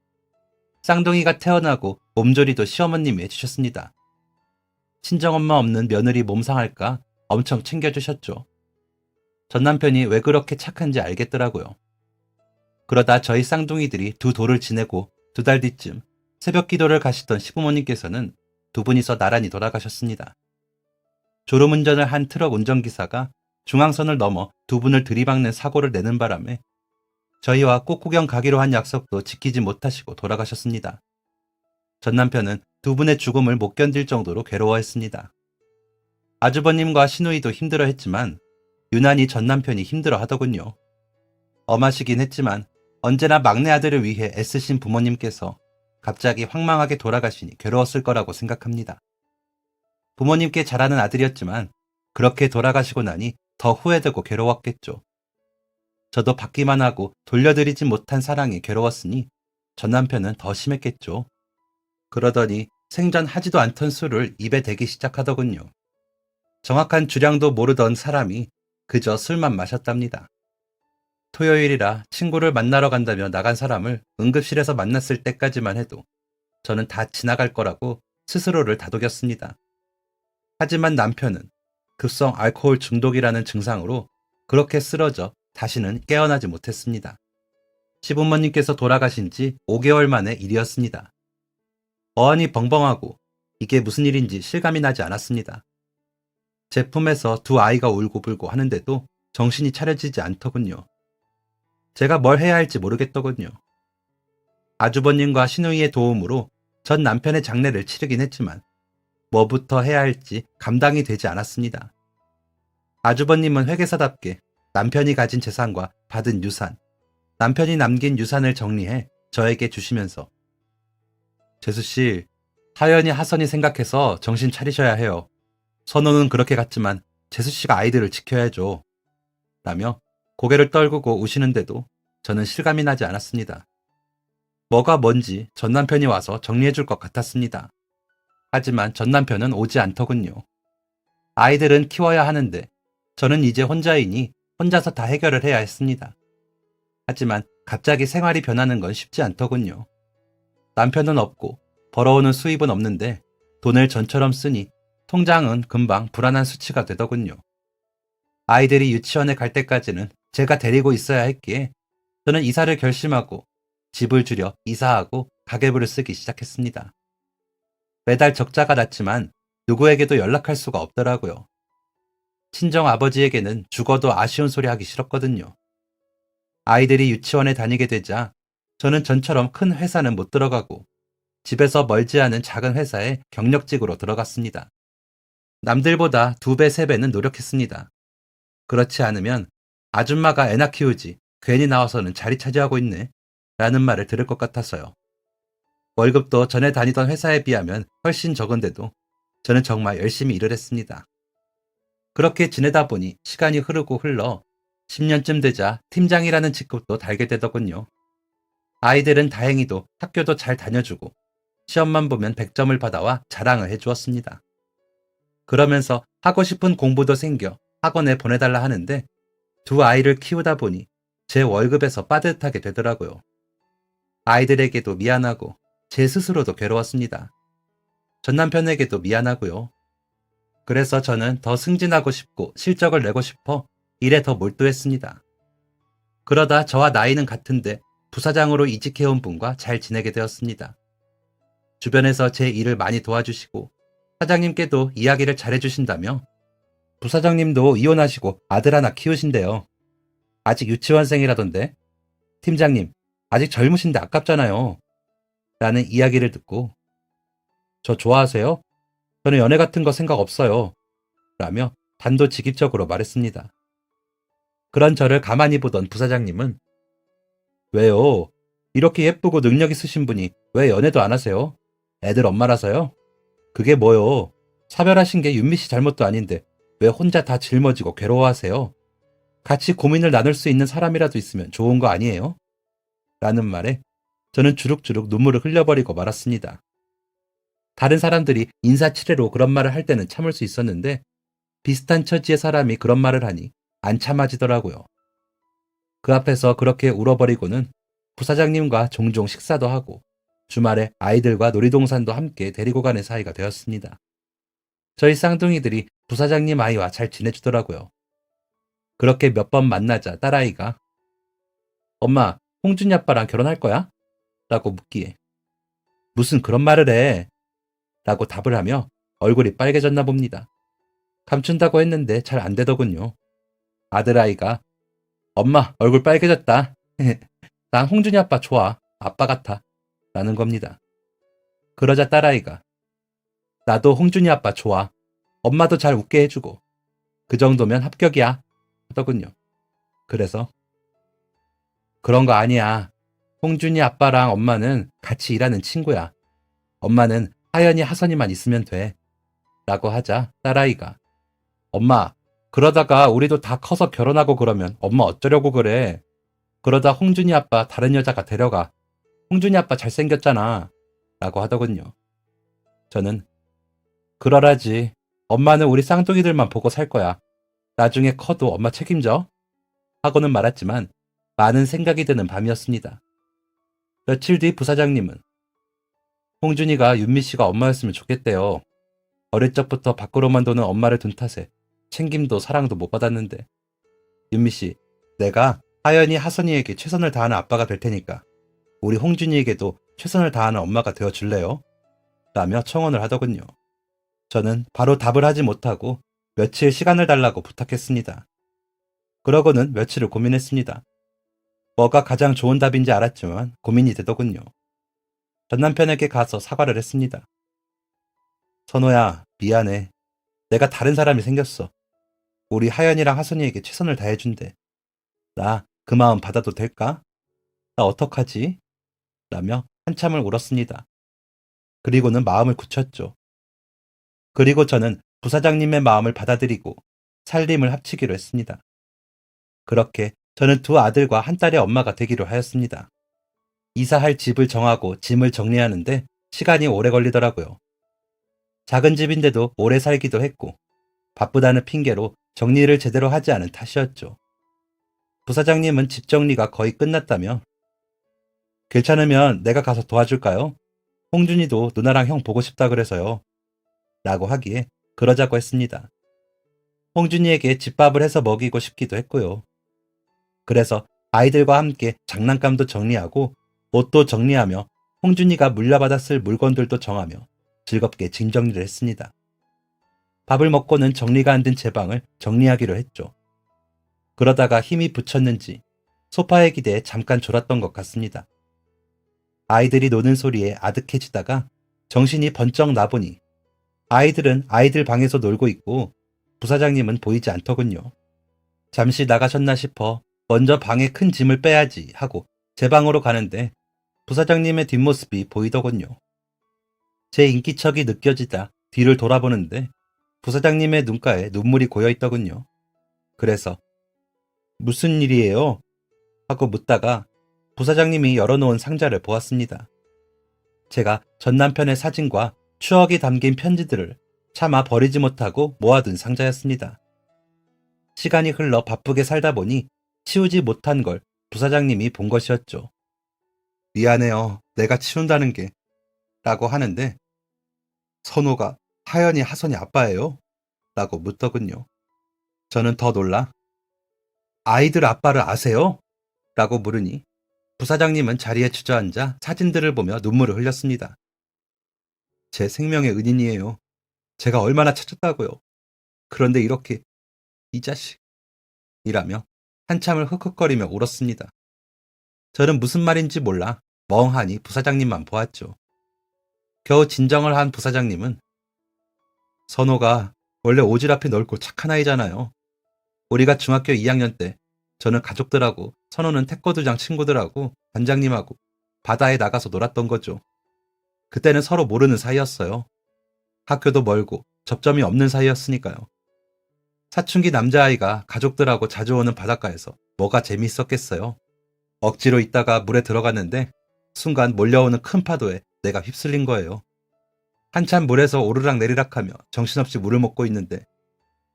쌍둥이가 태어나고 몸조리도 시어머님이 해주셨습니다. 친정엄마 없는 며느리 몸 상할까 엄청 챙겨주셨죠. 전 남편이 왜 그렇게 착한지 알겠더라고요. 그러다 저희 쌍둥이들이 두 돌을 지내고 2달 뒤쯤 새벽 기도를 가시던 시부모님께서는 두 분이서 나란히 돌아가셨습니다. 졸음운전을 한 트럭 운전기사가 중앙선을 넘어 두 분을 들이박는 사고를 내는 바람에 저희와 꽃구경 가기로 한 약속도 지키지 못하시고 돌아가셨습니다. 전 남편은 두 분의 죽음을 못 견딜 정도로 괴로워했습니다. 아주버님과 시누이도 힘들어했지만 유난히 전 남편이 힘들어하더군요. 엄하시긴 했지만 언제나 막내 아들을 위해 애쓰신 부모님께서 갑자기 황망하게 돌아가시니 괴로웠을 거라고 생각합니다. 부모님께 잘하는 아들이었지만 그렇게 돌아가시고 나니 더 후회되고 괴로웠겠죠. 저도 받기만 하고 돌려드리지 못한 사랑에 괴로웠으니 전 남편은 더 심했겠죠. 그러더니 생전하지도 않던 술을 입에 대기 시작하더군요. 정확한 주량도 모르던 사람이 그저 술만 마셨답니다. 토요일이라 친구를 만나러 간다며 나간 사람을 응급실에서 만났을 때까지만 해도 저는 다 지나갈 거라고 스스로를 다독였습니다. 하지만 남편은 급성 알코올 중독이라는 증상으로 그렇게 쓰러져 다시는 깨어나지 못했습니다. 시부모님께서 돌아가신 지 5개월 만의 일이었습니다. 어안이 벙벙하고 이게 무슨 일인지 실감이 나지 않았습니다. 제 품에서 두 아이가 울고불고 하는데도 정신이 차려지지 않더군요. 제가 뭘 해야 할지 모르겠더군요. 아주버님과 시누이의 도움으로 전 남편의 장례를 치르긴 했지만 뭐부터 해야 할지 감당이 되지 않았습니다. 아주버님은 회계사답게 남편이 가진 재산과 받은 유산, 남편이 남긴 유산을 정리해 저에게 주시면서 재수씨, 하연이 하선이 생각해서 정신 차리셔야 해요. 선호는 그렇게 갔지만 재수씨가 아이들을 지켜야죠. 라며 고개를 떨구고 우시는데도 저는 실감이 나지 않았습니다. 뭐가 뭔지 전 남편이 와서 정리해 줄 것 같았습니다. 하지만 전 남편은 오지 않더군요. 아이들은 키워야 하는데 저는 이제 혼자이니 혼자서 다 해결을 해야 했습니다. 하지만 갑자기 생활이 변하는 건 쉽지 않더군요. 남편은 없고 벌어오는 수입은 없는데 돈을 전처럼 쓰니 통장은 금방 불안한 수치가 되더군요. 아이들이 유치원에 갈 때까지는 제가 데리고 있어야 했기에 저는 이사를 결심하고 집을 줄여 이사하고 가계부를 쓰기 시작했습니다. 매달 적자가 났지만 누구에게도 연락할 수가 없더라고요. 친정 아버지에게는 죽어도 아쉬운 소리 하기 싫었거든요. 아이들이 유치원에 다니게 되자 저는 전처럼 큰 회사는 못 들어가고 집에서 멀지 않은 작은 회사에 경력직으로 들어갔습니다. 남들보다 2배, 3배는 노력했습니다. 그렇지 않으면 아줌마가 애나 키우지 괜히 나와서는 자리 차지하고 있네 라는 말을 들을 것 같아서요. 월급도 전에 다니던 회사에 비하면 훨씬 적은데도 저는 정말 열심히 일을 했습니다. 그렇게 지내다 보니 시간이 흐르고 흘러 10년쯤 되자 팀장이라는 직급도 달게 되더군요. 아이들은 다행히도 학교도 잘 다녀주고 시험만 보면 100점을 받아와 자랑을 해주었습니다. 그러면서 하고 싶은 공부도 생겨 학원에 보내달라 하는데 2 아이를 키우다 보니 제 월급에서 빠듯하게 되더라고요. 아이들에게도 미안하고 제 스스로도 괴로웠습니다. 전 남편에게도 미안하고요. 그래서 저는 더 승진하고 싶고 실적을 내고 싶어 일에 더 몰두했습니다. 그러다 저와 나이는 같은데 부사장으로 이직해온 분과 잘 지내게 되었습니다. 주변에서 제 일을 많이 도와주시고 사장님께도 이야기를 잘해주신다며 부사장님도 이혼하시고 아들 하나 키우신대요. 아직 유치원생이라던데 팀장님 아직 젊으신데 아깝잖아요. 라는 이야기를 듣고 저 좋아하세요? 저는 연애 같은 거 생각 없어요. 라며 단도직입적으로 말했습니다. 그런 저를 가만히 보던 부사장님은 왜요? 이렇게 예쁘고 능력 있으신 분이 왜 연애도 안 하세요? 애들 엄마라서요? 그게 뭐요? 사별하신 게 윤미 씨 잘못도 아닌데 왜 혼자 다 짊어지고 괴로워하세요? 같이 고민을 나눌 수 있는 사람이라도 있으면 좋은 거 아니에요? 라는 말에 저는 주룩주룩 눈물을 흘려버리고 말았습니다. 다른 사람들이 인사치레로 그런 말을 할 때는 참을 수 있었는데 비슷한 처지의 사람이 그런 말을 하니 안 참아지더라고요. 그 앞에서 그렇게 울어버리고는 부사장님과 종종 식사도 하고 주말에 아이들과 놀이동산도 함께 데리고 가는 사이가 되었습니다. 저희 쌍둥이들이 부사장님 아이와 잘 지내주더라고요. 그렇게 몇 번 만나자 딸아이가 엄마, 홍준이 아빠랑 결혼할 거야? 라고 묻기에 무슨 그런 말을 해? 라고 답을 하며 얼굴이 빨개졌나 봅니다. 감춘다고 했는데 잘 안 되더군요. 아들아이가 엄마 얼굴 빨개졌다. 난 홍준이 아빠 좋아. 아빠 같아. 라는 겁니다. 그러자 딸아이가 나도 홍준이 아빠 좋아. 엄마도 잘 웃게 해주고 그 정도면 합격이야. 하더군요. 그래서 그런 거 아니야. 홍준이 아빠랑 엄마는 같이 일하는 친구야. 엄마는 하연이 하선이만 있으면 돼. 라고 하자 딸아이가 엄마 그러다가 우리도 다 커서 결혼하고 그러면 엄마 어쩌려고 그래. 그러다 홍준이 아빠 다른 여자가 데려가. 홍준이 아빠 잘생겼잖아. 라고 하더군요. 저는 그러라지. 엄마는 우리 쌍둥이들만 보고 살 거야. 나중에 커도 엄마 책임져. 하고는 말았지만 많은 생각이 드는 밤이었습니다. 며칠 뒤 부사장님은 홍준이가 윤미 씨가 엄마였으면 좋겠대요. 어릴 적부터 밖으로만 도는 엄마를 둔 탓에 챙김도 사랑도 못 받았는데 윤미 씨, 내가 하연이 하선이에게 최선을 다하는 아빠가 될 테니까 우리 홍준이에게도 최선을 다하는 엄마가 되어줄래요? 라며 청혼을 하더군요. 저는 바로 답을 하지 못하고 며칠 시간을 달라고 부탁했습니다. 그러고는 며칠을 고민했습니다. 뭐가 가장 좋은 답인지 알았지만 고민이 되더군요. 전 남편에게 가서 사과를 했습니다. 선호야, 미안해. 내가 다른 사람이 생겼어. 우리 하연이랑 하선이에게 최선을 다해준대. 나 그 마음 받아도 될까? 나 어떡하지? 라며 한참을 울었습니다. 그리고는 마음을 굳혔죠. 그리고 저는 부사장님의 마음을 받아들이고 살림을 합치기로 했습니다. 그렇게 저는 두 아들과 한 딸의 엄마가 되기로 하였습니다. 이사할 집을 정하고 짐을 정리하는데 시간이 오래 걸리더라고요. 작은 집인데도 오래 살기도 했고 바쁘다는 핑계로 정리를 제대로 하지 않은 탓이었죠. 부사장님은 집 정리가 거의 끝났다며 괜찮으면 내가 가서 도와줄까요? 홍준이도 누나랑 형 보고 싶다 그래서요. 라고 하기에 그러자고 했습니다. 홍준이에게 집밥을 해서 먹이고 싶기도 했고요. 그래서 아이들과 함께 장난감도 정리하고 옷도 정리하며 홍준이가 물려받아 쓸 물건들도 정하며 즐겁게 짐 정리를 했습니다. 밥을 먹고는 정리가 안 된 제 방을 정리하기로 했죠. 그러다가 힘이 붙였는지 소파에 기대에 잠깐 졸았던 것 같습니다. 아이들이 노는 소리에 아득해지다가 정신이 번쩍 나보니 아이들은 아이들 방에서 놀고 있고 부사장님은 보이지 않더군요. 잠시 나가셨나 싶어 먼저 방에 큰 짐을 빼야지 하고 제 방으로 가는데 부사장님의 뒷모습이 보이더군요. 제 인기척이 느껴지다 뒤를 돌아보는데 부사장님의 눈가에 눈물이 고여있더군요. 그래서 무슨 일이에요? 하고 묻다가 부사장님이 열어놓은 상자를 보았습니다. 제가 전 남편의 사진과 추억이 담긴 편지들을 차마 버리지 못하고 모아둔 상자였습니다. 시간이 흘러 바쁘게 살다 보니 치우지 못한 걸 부사장님이 본 것이었죠. 미안해요. 내가 치운다는 게 라고 하는데 선호가 하연이 하선이 아빠예요? 라고 묻더군요. 저는 더 놀라 아이들 아빠를 아세요? 라고 물으니 부사장님은 자리에 주저앉아 사진들을 보며 눈물을 흘렸습니다. 제 생명의 은인이에요. 제가 얼마나 찾았다고요. 그런데 이렇게 이 자식이라며 한참을 흑흑거리며 울었습니다. 저는 무슨 말인지 몰라 멍하니 부사장님만 보았죠. 겨우 진정을 한 부사장님은 선호가 원래 오지랖이 넓고 착한 아이잖아요. 우리가 중학교 2학년 때 저는 가족들하고 선호는 태권도장 친구들하고 반장님하고 바다에 나가서 놀았던 거죠. 그때는 서로 모르는 사이였어요. 학교도 멀고 접점이 없는 사이였으니까요. 사춘기 남자아이가 가족들하고 자주 오는 바닷가에서 뭐가 재미있었겠어요. 억지로 있다가 물에 들어갔는데 순간 몰려오는 큰 파도에 내가 휩쓸린 거예요. 한참 물에서 오르락 내리락하며 정신없이 물을 먹고 있는데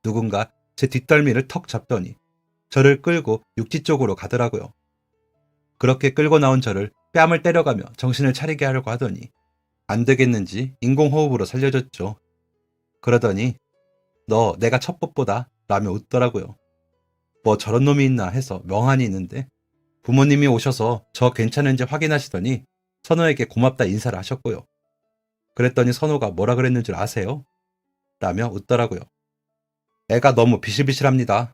누군가 제 뒷덜미를 턱 잡더니 저를 끌고 육지 쪽으로 가더라고요. 그렇게 끌고 나온 저를 뺨을 때려가며 정신을 차리게 하려고 하더니 안 되겠는지 인공호흡으로 살려줬죠. 그러더니 너 내가 첫 뽀뽀다 라며 웃더라고요. 뭐 저런 놈이 있나 해서 멍하니 있는데 부모님이 오셔서 저 괜찮은지 확인하시더니 선호에게 고맙다 인사를 하셨고요. 그랬더니 선호가 뭐라 그랬는 줄 아세요? 라며 웃더라고요. 애가 너무 비실비실합니다.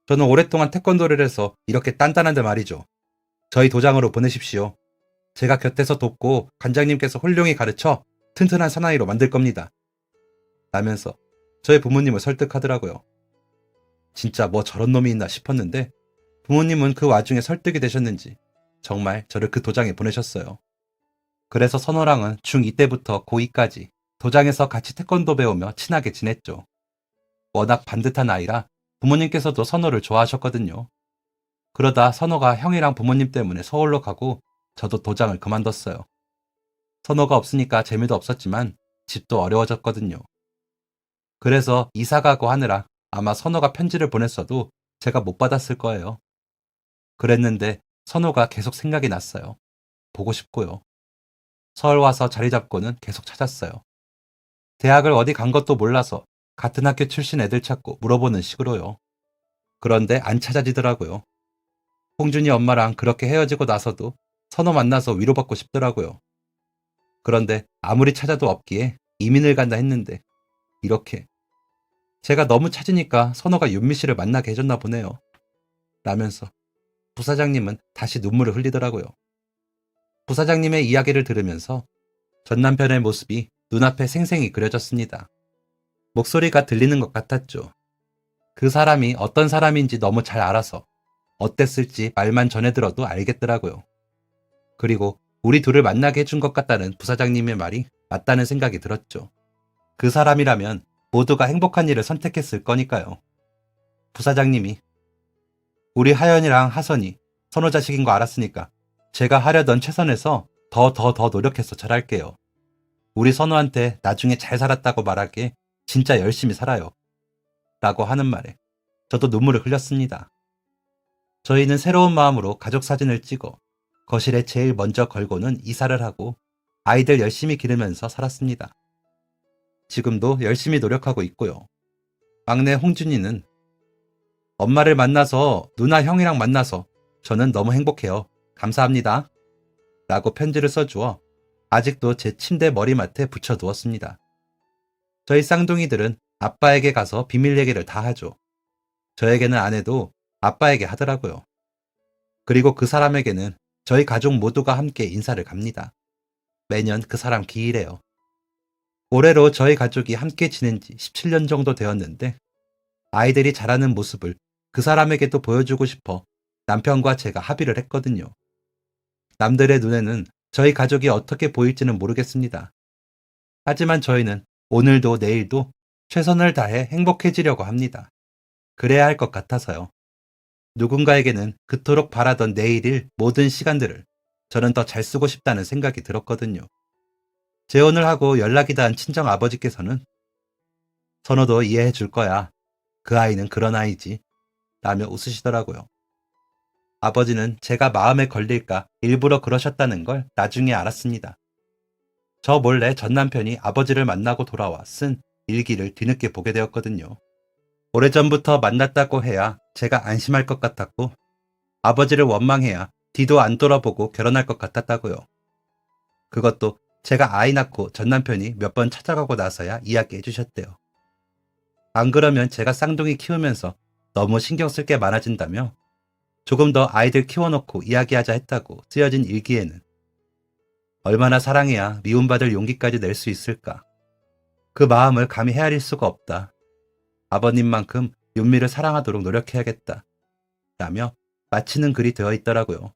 저는 오랫동안 태권도를 해서 이렇게 단단한데 말이죠. 저희 도장으로 보내십시오. 제가 곁에서 돕고 관장님께서 훌륭히 가르쳐 튼튼한 사나이로 만들 겁니다. 라면서 저희 부모님을 설득하더라고요. 진짜 뭐 저런 놈이 있나 싶었는데 부모님은 그 와중에 설득이 되셨는지 정말 저를 그 도장에 보내셨어요. 그래서 선호랑은 중2 때부터 고2까지 도장에서 같이 태권도 배우며 친하게 지냈죠. 워낙 반듯한 아이라 부모님께서도 선호를 좋아하셨거든요. 그러다 선호가 형이랑 부모님 때문에 서울로 가고 저도 도장을 그만뒀어요. 선호가 없으니까 재미도 없었지만 집도 어려워졌거든요. 그래서 이사 가고 하느라 아마 선호가 편지를 보냈어도 제가 못 받았을 거예요. 그랬는데 선호가 계속 생각이 났어요. 보고 싶고요. 서울 와서 자리 잡고는 계속 찾았어요. 대학을 어디 간 것도 몰라서 같은 학교 출신 애들 찾고 물어보는 식으로요. 그런데 안 찾아지더라고요. 홍준이 엄마랑 그렇게 헤어지고 나서도 선호 만나서 위로받고 싶더라고요. 그런데 아무리 찾아도 없기에 이민을 간다 했는데 이렇게 제가 너무 찾으니까 선호가 윤미 씨를 만나게 해줬나 보네요. 라면서 부사장님은 다시 눈물을 흘리더라고요. 부사장님의 이야기를 들으면서 전 남편의 모습이 눈앞에 생생히 그려졌습니다. 목소리가 들리는 것 같았죠. 그 사람이 어떤 사람인지 너무 잘 알아서 어땠을지 말만 전해 들어도 알겠더라고요. 그리고 우리 둘을 만나게 해준 것 같다는 부사장님의 말이 맞다는 생각이 들었죠. 그 사람이라면 모두가 행복한 일을 선택했을 거니까요. 부사장님이 우리 하연이랑 하선이 선호 자식인 거 알았으니까 제가 하려던 최선에서 더 노력해서 잘할게요. 우리 선호한테 나중에 잘 살았다고 말하기에 진짜 열심히 살아요. 라고 하는 말에 저도 눈물을 흘렸습니다. 저희는 새로운 마음으로 가족 사진을 찍어 거실에 제일 먼저 걸고는 이사를 하고 아이들 열심히 기르면서 살았습니다. 지금도 열심히 노력하고 있고요. 막내 홍준이는 엄마를 만나서 누나 형이랑 만나서 저는 너무 행복해요. 감사합니다. 라고 편지를 써주어 아직도 제 침대 머리맡에 붙여두었습니다. 저희 쌍둥이들은 아빠에게 가서 비밀 얘기를 다 하죠. 저에게는 안 해도 아빠에게 하더라고요. 그리고 그 사람에게는 저희 가족 모두가 함께 인사를 갑니다. 매년 그 사람 기일에요. 올해로 저희 가족이 함께 지낸 지 17년 정도 되었는데 아이들이 자라는 모습을 그 사람에게도 보여주고 싶어 남편과 제가 합의를 했거든요. 남들의 눈에는 저희 가족이 어떻게 보일지는 모르겠습니다. 하지만 저희는 오늘도 내일도 최선을 다해 행복해지려고 합니다. 그래야 할 것 같아서요. 누군가에게는 그토록 바라던 내일일 모든 시간들을 저는 더 잘 쓰고 싶다는 생각이 들었거든요. 재혼을 하고 연락이 닿은 친정 아버지께서는 선호도 이해해 줄 거야. 그 아이는 그런 아이지. 라며 웃으시더라고요. 아버지는 제가 마음에 걸릴까 일부러 그러셨다는 걸 나중에 알았습니다. 저 몰래 전 남편이 아버지를 만나고 돌아와 쓴 일기를 뒤늦게 보게 되었거든요. 오래전부터 만났다고 해야 제가 안심할 것 같았고 아버지를 원망해야 뒤도 안 돌아보고 결혼할 것 같았다고요. 그것도 제가 아이 낳고 전 남편이 몇 번 찾아가고 나서야 이야기해 주셨대요. 안 그러면 제가 쌍둥이 키우면서 너무 신경 쓸 게 많아진다며 조금 더 아이들 키워놓고 이야기하자 했다고 쓰여진 일기에는 얼마나 사랑해야 미움받을 용기까지 낼 수 있을까. 그 마음을 감히 헤아릴 수가 없다. 아버님만큼 윤미를 사랑하도록 노력해야겠다. 라며 마치는 글이 되어 있더라고요.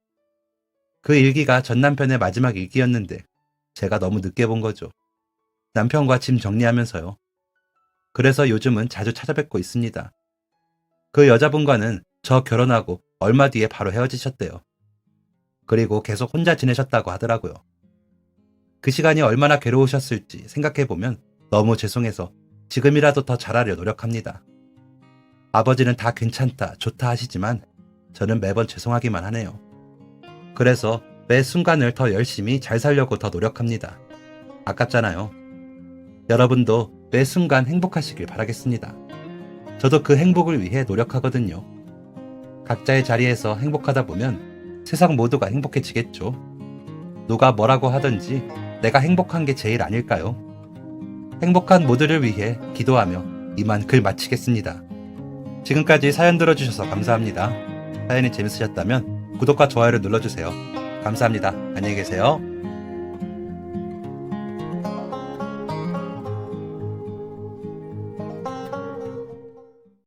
그 일기가 전 남편의 마지막 일기였는데 제가 너무 늦게 본 거죠. 남편과 짐 정리하면서요. 그래서 요즘은 자주 찾아뵙고 있습니다. 그 여자분과는 저 결혼하고 얼마 뒤에 바로 헤어지셨대요. 그리고 계속 혼자 지내셨다고 하더라고요. 그 시간이 얼마나 괴로우셨을지 생각해보면 너무 죄송해서 지금이라도 더 잘하려 노력합니다. 아버지는 다 괜찮다, 좋다 하시지만 저는 매번 죄송하기만 하네요. 그래서 매 순간을 더 열심히 잘 살려고 더 노력합니다. 아깝잖아요. 여러분도 매 순간 행복하시길 바라겠습니다. 저도 그 행복을 위해 노력하거든요. 각자의 자리에서 행복하다 보면 세상 모두가 행복해지겠죠. 누가 뭐라고 하든지 내가 행복한 게 제일 아닐까요? 행복한 모두를 위해 기도하며 이만 글 마치겠습니다. 지금까지 사연 들어주셔서 감사합니다. 사연이 재밌으셨다면 구독과 좋아요를 눌러주세요. 감사합니다. 안녕히 계세요.